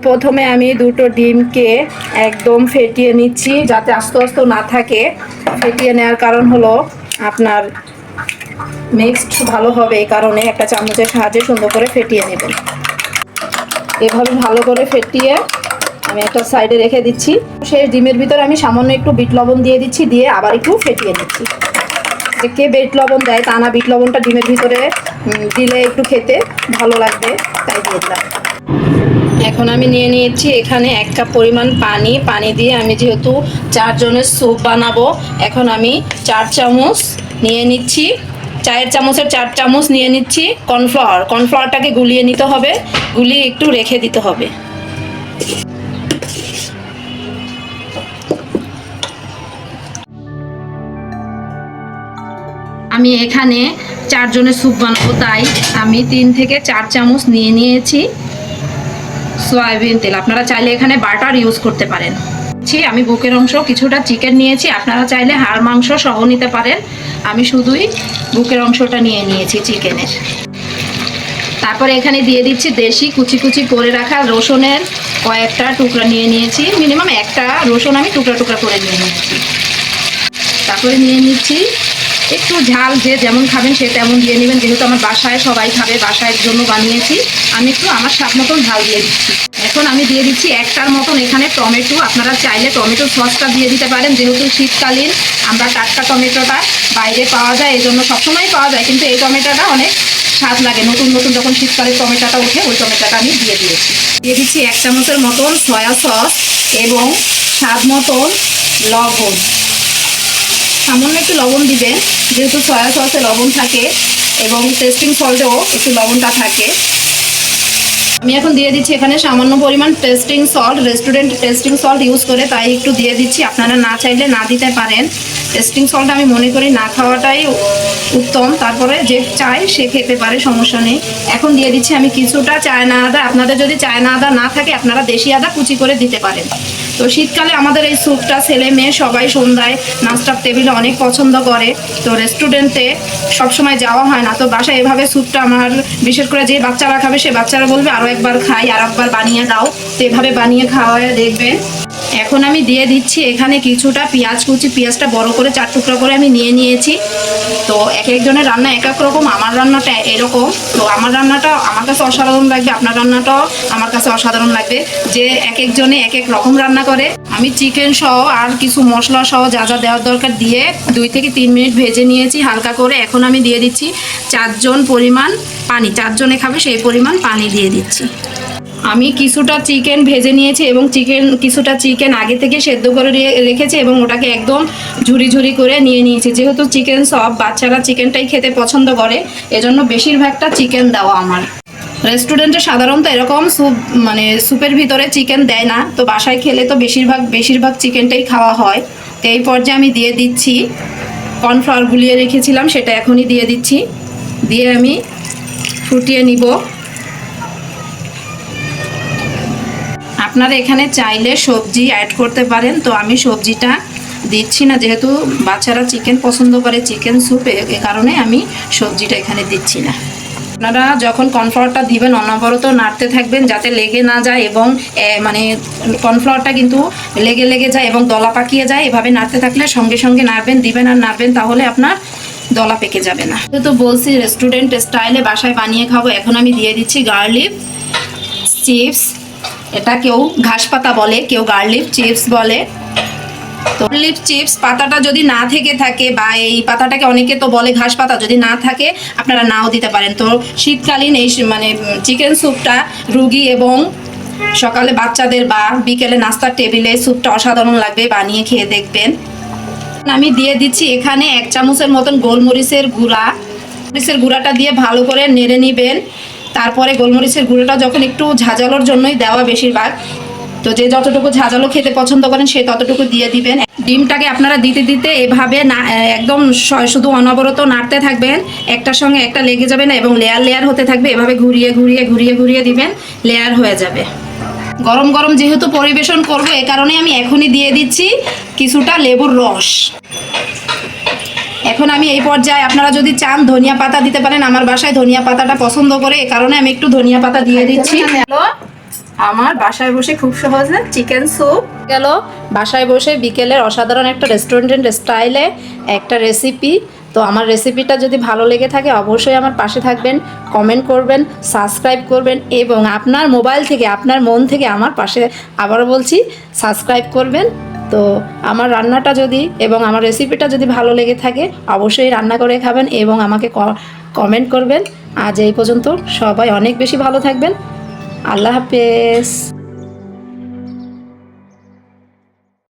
প্রথমে আমি দুটো ডিমকে একদম ফেটিয়ে নিচ্ছি যাতে আস্তে আস্তে না থাকে। ফেটিয়ে নেওয়ার কারণ হলো আপনার মিক্সড ভালো হবে, এই কারণে একটা চামচের সাহায্যে সুন্দর করে ফেটিয়ে নেবেন। এভাবে ভালো করে ফেটিয়ে আমি একটা সাইডে রেখে দিচ্ছি। সেই ডিমের ভিতরে আমি সামান্য একটু বিট লবণ দিয়ে দিচ্ছি, দিয়ে আবার একটু ফেটিয়ে নিচ্ছি। কে বিট লবণ দেয় তা না, বিট লবণটা ডিমের ভিতরে দিলে একটু খেতে ভালো লাগবে, তাই দিয়ে দিলাম। এখন আমি নিয়ে নিয়েছি এখানে 1 কাপ পরিমাণ পানি দিয়ে আমি যেহেতু 4 জনের স্যুপ বানাবো, এখন আমি 4 চামচ নিয়ে নিচ্ছি, চায়ের চামচের 4 চামচ নিয়ে নিচ্ছি কর্নফ্লাওয়ারটাকে গুলিয়ে নিতে হবে, গুলিয়ে একটু রেখে দিতে হবে। আমি এখানে 4 জনের স্যুপ বানাবো, তাই আমি 3 থেকে 4 চামচ নিয়ে নিয়েছি সয়াবিন তেল। আপনারা চাইলে এখানে বাটার ইউজ করতে পারেন। আমি বুকের অংশ কিছুটা চিকেন নিয়েছি, আপনারা চাইলে হাড় মাংস সহ নিতে পারেন। আমি শুধুই বুকের অংশটা নিয়ে নিয়েছি চিকেনের। তারপরে এখানে দিয়ে দিচ্ছি দেশি কুচি কুচি করে রাখা রসুনের কয়েকটা টুকরা নিয়ে নিয়েছি, মিনিমাম একটা রসুন আমি টুকরা টুকরা করে নিয়ে নিচ্ছি। তারপরে নিয়ে নিচ্ছি একটু ঝাল, যে যেমন খাবেন সে তেমন দিয়ে নেবেন, যেহেতু আমার বাসায় সবাই খাবে, বাসায় জন্য বানিয়েছি, আমি একটু আমার স্বাদ মতন ঝাল দিয়ে দিচ্ছি। এখন আমি দিয়ে দিচ্ছি 1টার মতন এখানে টমেটো। আপনারা চাইলে টমেটো সসটা দিয়ে দিতে পারেন, যেহেতু শীতকালীন আমরা টাটকা টমেটোটা বাইরে পাওয়া যায়, এই জন্য সবসময় পাওয়া যায়, কিন্তু এই টমেটোটা অনেক স্বাদ লাগে। নতুন নতুন যখন শীতকালের টমেটোটা ওঠে, ওই টমেটোটা আমি দিয়ে দিয়েছি। দিয়ে দিচ্ছি 1 চামচের মতন সয়া সস এবং স্বাদ মতন লবণ। সামান্য একটু লবণ দিবেন, যেহেতু সয়া সসে লবণ থাকে এবং টেস্টিং সল্টেও একটু লবণটা থাকে। আমি এখন দিয়ে দিচ্ছি এখানে সামান্য পরিমাণ testing salt, restaurant testing salt use করে, তাই একটু দিয়ে দিচ্ছি। আপনারা না চাইলে না দিতে পারেন। টেস্টিং সল্ট আমি মনে করি না খাওয়াটাই উত্তম, তারপরে যে চায় সে খেতে পারে, সমস্যা নেই। এখন দিয়ে দিচ্ছি আমি কিছুটা চায়না আদা। আপনাদের যদি চায়না আদা না থাকে আপনারা দেশি আদা কুচি করে দিতে পারেন। তো শীতকালে আমাদের এই স্যুপটা ছেলে মেয়ে সবাই সন্ধ্যায় নাস্তার টেবিলে অনেক পছন্দ করে। তো রেস্টুরেন্টে সবসময় যাওয়া হয় না, তো বাসায় এভাবে স্যুপটা আমার বিশেষ করে যে বাচ্চারা খাবে সে বাচ্চারা বলবে আরও একবার খাই, আর একবার বানিয়ে দাও, তো এভাবে বানিয়ে খাওয়ায় দেখবেন। এখন আমি দিয়ে দিচ্ছি এখানে কিছুটা পেঁয়াজ কুচি। পেঁয়াজটা বড় করে 4 টুকরা করে আমি নিয়ে নিয়েছি। তো এক একজনের রান্না এক এক রকম, আমার রান্নাটা এরকম। তো আমার রান্নাটা আমার কাছে অসাধারণ লাগবে, আপনার রান্নাটাও আমার কাছে অসাধারণ লাগবে, যে এক একজনে এক এক রকম রান্না করে। আমি চিকেন সহ আর কিছু মশলা সহ যা যা দেওয়ার দরকার দিয়ে 2 থেকে 3 মিনিট ভেজে নিয়েছি হালকা করে। এখন আমি দিয়ে দিচ্ছি 4 জন পরিমাণ পানি, 4 জনে খাবে সেই পরিমাণ পানি দিয়ে দিচ্ছি। আমি কিছুটা চিকেন ভেজে নিয়েছি এবং কিছুটা চিকেন আগে থেকে সেদ্ধ করে রেখেছি এবং ওটাকে একদম ঝুরি ঝুরি করে নিয়ে নিয়েছি। যেহেতু চিকেন সব বাচ্চারা চিকেনটাই খেতে পছন্দ করে, এজন্য বেশিরভাগটা চিকেন দেওয়া আমার। রেস্টুরেন্টে সাধারণত এরকম স্যুপের ভিতরে চিকেন দেয় না, তো বাসায় খেলে তো বেশিরভাগ চিকেনটাই খাওয়া হয়। তো এই পর্যায়ে আমি দিয়ে দিচ্ছি কর্নফ্লাওয়ার গুলিয়ে রেখেছিলাম, সেটা এখনই দিয়ে দিচ্ছি। দিয়ে আমি ফুটিয়ে নিব। আপনারা এখানে চাইলে সবজি অ্যাড করতে পারেন, তো আমি সবজিটা দিচ্ছি না, যেহেতু বাচ্চারা চিকেন পছন্দ করে চিকেন স্যুপ, এ কারণে আমি সবজিটা এখানে দিচ্ছি না। আপনারা যখন কর্নফ্লাওয়ারটা দিবেন অনবরত নাড়তে থাকবেন যাতে লেগে না যায়, এবং কর্নফ্লাওয়ারটা কিন্তু লেগে যায় এবং দলা পাকিয়ে যায়। এভাবে নাড়তে থাকলে সঙ্গে সঙ্গে নাড়বেন, দিবেন আর নাড়বেন, তাহলে আপনার দলা পেকে যাবে না। তো বলছি রেস্টুরেন্ট স্টাইলে বাসায় বানিয়ে খাবো। এখন আমি দিয়ে দিচ্ছি গার্লিক চিপস। এটা কেউ ঘাস পাতা বলে, কেউ গার্লিক চিপস বলে। তো গার্লিক চিপস পাতাটা যদি না থেকে থাকে, বা এই পাতাটাকে অনেকে তো বলে ঘাস পাতা, যদি না থাকে আপনারা নাও দিতে পারেন। তো শীতকালীন এই চিকেন স্যুপটা রুগী এবং সকালে বাচ্চাদের বা বিকেলে নাস্তার টেবিলে স্যুপটা অসাধারণ লাগবে, বানিয়ে খেয়ে দেখবেন। আমি দিয়ে দিচ্ছি এখানে 1 চামচের মতন গোলমরিচের গুঁড়াটা দিয়ে ভালো করে নেড়ে নেবেন। তারপরে গোলমরিচের গুঁড়োটা যখন একটু ঝাঁঝালোর জন্যই দেওয়া বেশিরভাগ, তো যে যতটুকু ঝাঁঝালো খেতে পছন্দ করেন সে ততটুকু দিয়ে দিবেন। ডিমটাকে আপনারা দিতে দিতে এভাবে না একদম শুধু অনবরত নাড়তে থাকবেন, একটার সঙ্গে একটা লেগে যাবে না এবং লেয়ার হতে থাকবে। এভাবে ঘুরিয়ে দিবেন, লেয়ার হয়ে যাবে। গরম গরম যেহেতু পরিবেশন করব, এ কারণে আমি এখনই দিয়ে দিচ্ছি কিছুটা লেবুর রস। এখন আমি এই পর্যায়ে আপনারা যদি চান ধনিয়া পাতা দিতে পারেন, আমার বাসায় ধনিয়া পাতাটা পছন্দ করে, এ কারণে আমি একটু ধনিয়া পাতা দিয়ে দিচ্ছি। আমার বাসায় বসে খুব সহজে চিকেন স্যুপ গেল। বাসায় বসে বিকেলের অসাধারণ একটা রেস্টুরেন্ট স্টাইলে একটা রেসিপি। তো আমার রেসিপিটা যদি ভালো লেগে থাকে অবশ্যই আমার পাশে থাকবেন, কমেন্ট করবেন, সাবস্ক্রাইব করবেন এবং আপনার মোবাইল থেকে আপনার মন থেকে আমার পাশে আবারও বলছি সাবস্ক্রাইব করবেন। তো আমার রান্নাটা যদি এবং আমার রেসিপিটা যদি ভালো লেগে থাকে অবশ্যই রান্না করে খাবেন এবং আমাকে কমেন্ট করবেন। আজ এই পর্যন্ত, সবাই অনেক বেশি ভালো থাকবেন। আল্লাহ হাফেজ।